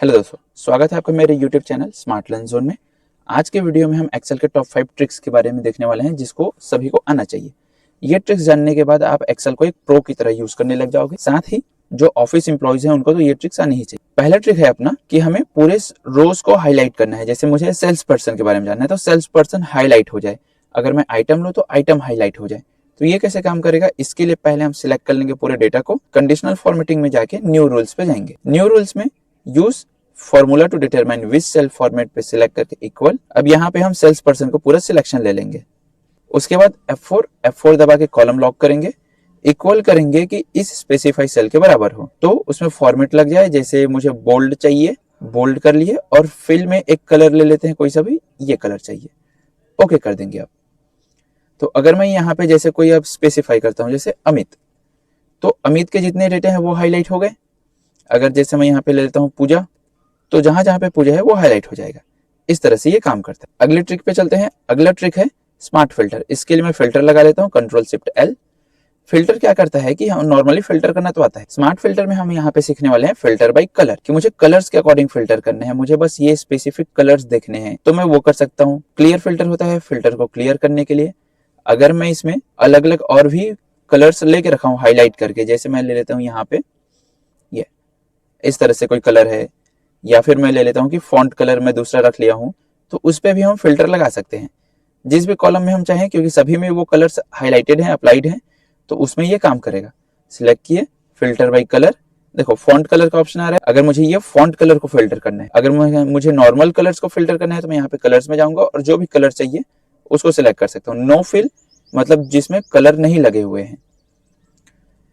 Hello दोस्तों, स्वागत है आपका मेरे YouTube channel smart learn zone में। आज के वीडियो में हम एक्सेल के टॉप 5 ट्रिक्स के बारे में देखने वाले हैं जिसको सभी को आना चाहिए। ये ट्रिक्स जानने के बाद आप एक्सेल को एक प्रो की तरह यूज करने लग जाओगे। साथ ही जो ऑफिस एम्प्लॉयज हैं उनको तो ये ट्रिक्स आनी ही चाहिए। पहला ट्रिक है अपना कि हमें पूरे रोज को हाईलाइट करना है। जैसे मुझे सेल्स पर्सन के बारे में जानना है तो सेल्स पर्सन हाईलाइट हो जाए। अगर मैं आइटम लूँ तो आइटम हाईलाइट हो जाए। तो ये कैसे काम करेगा, इसके लिए पहले हम सिलेक्ट कर लेंगे पूरे डेटा को। कंडीशनल फॉर्मेटिंग में जाके न्यू रूल्स पे जाएंगे। न्यू रूल्स में use formula to determine which cell format पे सिलेक्ट करके इक्वल। अब यहाँ पे हम सेल्स पर्सन को पूरा सिलेक्शन ले लेंगे। उसके बाद F4 दबा के कॉलम लॉक करेंगे। इक्वल करेंगे कि इस स्पेसिफाई सेल के बराबर हो, तो उसमें फॉर्मेट लग जाए। जैसे मुझे बोल्ड चाहिए, बोल्ड कर लिए, और फिल में एक कलर ले लेते हैं, कोई सा भी, ये कलर चाहिए, ओके कर देंगे। अब तो अगर मैं यहाँ पे जैसे कोई अब स्पेसिफाई करता हूँ, जैसे अमित, तो अमित के जितने डेटा हैं वो हाईलाइट हो गए। अगर जैसे मैं यहाँ पे ले लेता हूँ पूजा, तो जहां जहां पे पूजा है वो हाईलाइट हो जाएगा। इस तरह से ये काम करता है। अगले ट्रिक पे चलते हैं। अगला ट्रिक है स्मार्ट फिल्टर। इसके लिए मैं फिल्टर लगा लेता हूँ, Ctrl+Shift+L। फिल्टर क्या करता है कि हम नॉर्मली फिल्टर करना तो आता है, स्मार्ट फिल्टर में हम यहाँ पे सीखने वाले हैं फिल्टर बाय कलर, कि मुझे कलर्स के अकॉर्डिंग फिल्टर करने हैं, मुझे बस ये स्पेसिफिक कलर्स देखने हैं, तो मैं वो कर सकता हूँ। क्लियर फिल्टर होता है फिल्टर को क्लियर करने के लिए। अगर मैं इसमें अलग अलग और भी कलर्स लेके रखा हूँ हाईलाइट करके, जैसे मैं ले लेता हूँ यहाँ पे ये इस तरह से कोई कलर है, या फिर मैं ले लेता हूँ कि फॉन्ट कलर मैं दूसरा रख लिया हूँ, तो उस पर भी हम फिल्टर लगा सकते हैं जिस भी कॉलम में हम चाहें, क्योंकि सभी में वो कलर्स हाईलाइटेड हैं, अप्लाइड हैं, तो उसमें ये काम करेगा। सिलेक्ट किए, फिल्टर बाय कलर, देखो फॉन्ट कलर का ऑप्शन आ रहा है। अगर मुझे ये फॉन्ट कलर को फिल्टर करना है, अगर मुझे नॉर्मल कलर्स को फिल्टर करना है, तो मैं यहाँ पे कलर्स में जाऊंगा और जो भी कलर चाहिए उसको सिलेक्ट कर सकता हूँ। नो फिल मतलब जिसमें कलर नहीं लगे हुए हैं,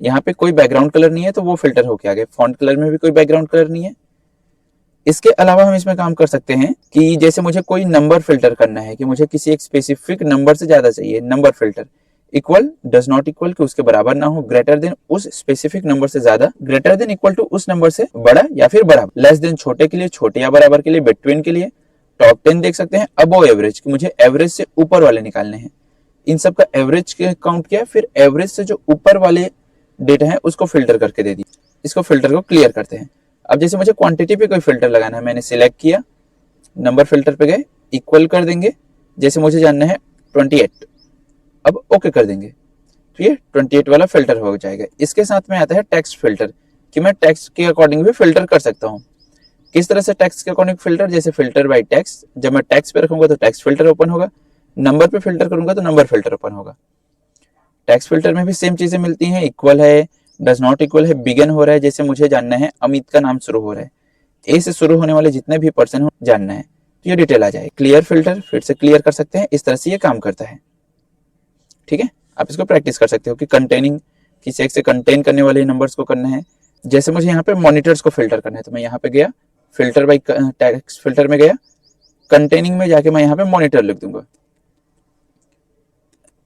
यहाँ पे कोई बैकग्राउंड कलर नहीं है तो वो फिल्टर होके आ गए। फॉन्ट कलर में भी कोई बैकग्राउंड कलर नहीं है। इसके अलावा हम इसमें काम कर सकते हैं कि जैसे मुझे कोई नंबर फिल्टर करना है, कि मुझे किसी एक स्पेसिफिक नंबर से ज्यादा चाहिए, number filter. Equal, does not equal, कि उसके बराबर ना हो, ग्रेटर देन उस स्पेसिफिक नंबर से ज्यादा, ग्रेटर देन इक्वल टू उस नंबर से बड़ा या फिर बराबर, लेस देन छोटे के लिए, छोटे या बराबर के लिए, बिटवीन के लिए, टॉप 10 देख सकते हैं, अबव एवरेज, कि मुझे एवरेज से ऊपर वाले निकालने हैं। इन सब का एवरेज काउंट किया, फिर एवरेज से जो ऊपर वाले डेटा है उसको फिल्टर करके दे दिया। इसको फिल्टर को क्लियर करते हैं। अब जैसे मुझे क्वांटिटी पे कोई फिल्टर लगाना है, मैंने सिलेक्ट किया, नंबर फिल्टर पे गए, इक्वल कर देंगे। जैसे मुझे जानना है 28, अब ओके कर देंगे, तो ये 28 वाला फिल्टर हो जाएगा। इसके साथ में आता है टेक्स्ट फिल्टर, कि मैं टेक्स्ट के अकॉर्डिंग भी फिल्टर कर सकता हूँ। किस तरह से टेक्स्ट के अकॉर्डिंग फिल्टर, जैसे फिल्टर बाय टेक्स्ट, जब मैं टेक्स्ट पे रखूंगा तो टेक्स्ट फिल्टर ओपन होगा, नंबर पे फिल्टर करूंगा तो नंबर फिल्टर ओपन होगा। टेक्स्ट फिल्टर में भी सेम चीजें मिलती हैं। इक्वल है, डज नॉट इक्वल है, बिगिन हो रहा है, जैसे मुझे जानना है अमित का नाम शुरू हो रहा है, ए से शुरू होने वाले जितने भी पर्सन हो जानना है, तो ये डिटेल आ जाए। क्लियर फिल्टर फिर से क्लियर कर सकते हैं। इस तरह से ये काम करता है। ठीक है, आप इसको प्रैक्टिस कर सकते हो कि कंटेनिंग, किसी एक से कंटेन करने वाले नंबर्स को करना है। जैसे मुझे यहाँ पे मॉनिटर्स को फिल्टर करना है, तो मैं यहाँ पे गया, फिल्टर बाई टेक्स्ट फिल्टर में गया, कंटेनिंग में जाके मैं यहाँ पे मॉनिटर लिख दूंगा।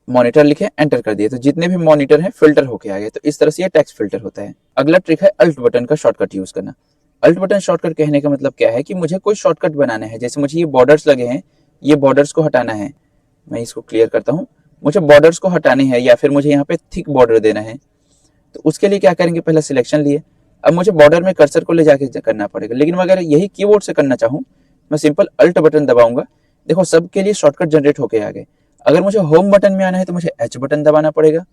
मॉनिटर लिखे, एंटर कर दिए, तो जितने भी मॉनिटर हैं फिल्टर होके आ गए। तो इस तरह से ये टेक्स्ट फिल्टर होता है। अगला ट्रिक है अल्ट बटन का शॉर्टकट यूज करना। अल्ट बटन शॉर्टकट कहने का मतलब क्या है कि मुझे कोई शॉर्टकट बनाना है। जैसे मुझे ये बॉर्डर्स लगे हैं, ये बॉर्डर्स को हटाना है, मैं इसको क्लियर करता हूँ। मुझे बॉर्डर्स को हटाने हैं, या फिर मुझे यहाँ पे थिक बॉर्डर देना है, तो उसके लिए क्या करेंगे, पहले सिलेक्शन लिए। अब मुझे बॉर्डर में कर्सर को ले जाके करना पड़ेगा, लेकिन मैं अगर यही कीबोर्ड से करना चाहूँ, मैं सिंपल अल्ट बटन दबाऊंगा। देखो सबके लिए शॉर्टकट जनरेट होके आ गए। अगर मुझे होम बटन में आना है तो मुझे एच बटन दबाना पड़ेगा।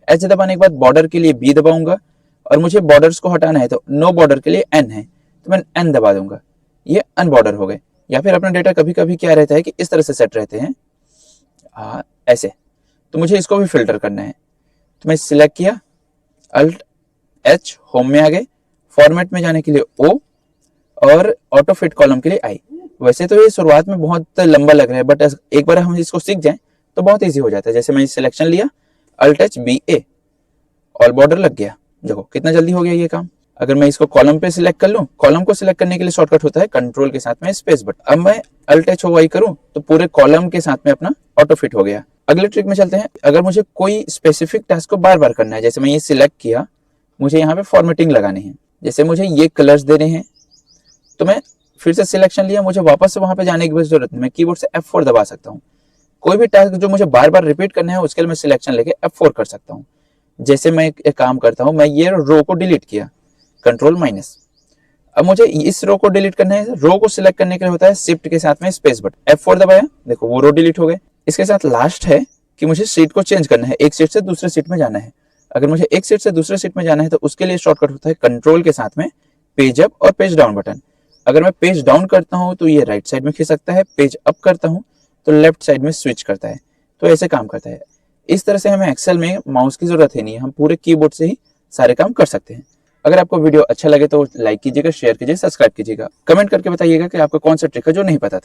एच दबाने के बाद बॉर्डर के लिए बी दबाऊंगा, और मुझे बॉर्डर्स को हटाना है तो नो बॉर्डर के लिए एन है, तो मैं एन दबा दूंगा। ये अनबॉर्डर हो गए। या फिर अपना डेटा कभी कभी क्या रहता है कि इस तरह से सेट रहते हैं, ऐसे, तो मुझे इसको भी फिल्टर करना है। तो मैं सिलेक्ट किया, अल्ट एच, होम में आ गए, फॉर्मेट में जाने के लिए ओ, और ऑटो फिट कॉलम के लिए आई। वैसे तो ये शुरुआत में बहुत लंबा लग रहा है, बट एक बार हम इसको सीख जाएं तो बहुत इजी हो जाता है। जैसे मैं सिलेक्शन लिया, अल्ट एच बी ए, ऑल बॉर्डर लग गया। देखो कितना जल्दी हो गया ये काम। अगर मैं इसको कॉलम पे सिलेक्ट कर लूं, कॉलम को सिलेक्ट करने के लिए शॉर्टकट होता है कंट्रोल के साथ में स्पेस बटन। अब मैं अल्ट एच ओ वाई करूं तो पूरे कॉलम के साथ में अपना ऑटो फिट हो गया। अगले ट्रिक में चलते हैं। अगर मुझे कोई स्पेसिफिक टास्क को बार बार करना है, जैसे मैं ये सिलेक्ट किया, मुझे यहाँ पे फॉर्मेटिंग लगानी है, जैसे मुझे ये कलर्स देने हैं, तो मैं फिर से सिलेक्शन लिया, मुझे वापस से वहां पे जाने की जरूरत नहीं, मैं कीबोर्ड से F4 दबा सकता हूँ। कोई भी टास्क जो मुझे बार बार रिपीट करना है उसके लिए मैं सिलेक्शन लेके F4 कर सकता हूँ। जैसे मैं एक काम करता हूँ, मैं ये रो को डिलीट किया, कंट्रोल माइनस। अब मुझे इस रो को डिलीट करना है। रो को सिलेक्ट करने के लिए होता है शिफ्ट के साथ में स्पेस बटन, F4 दबाया, देखो वो रो डिलीट हो गए। इसके साथ लास्ट है कि मुझे सीट को चेंज करना है, एक सीट से दूसरे सीट में जाना है। अगर मुझे एक सीट से दूसरे सीट में जाना है तो उसके लिए शॉर्टकट होता है कंट्रोल के साथ में पेज अप और पेज डाउन बटन। अगर मैं पेज डाउन करता हूं तो ये राइट साइड में खिसकता है, पेज अप करता हूं तो लेफ्ट साइड में स्विच करता है। तो ऐसे काम करता है। इस तरह से हमें एक्सेल में माउस की जरूरत ही नहीं है, हम पूरे कीबोर्ड से ही सारे काम कर सकते हैं। अगर आपको वीडियो अच्छा लगे तो लाइक कीजिएगा, शेयर कीजिए, सब्सक्राइब कीजिएगा। कमेंट करके बताइएगा कि आपको कौन सा ट्रिक है जो नहीं पता था।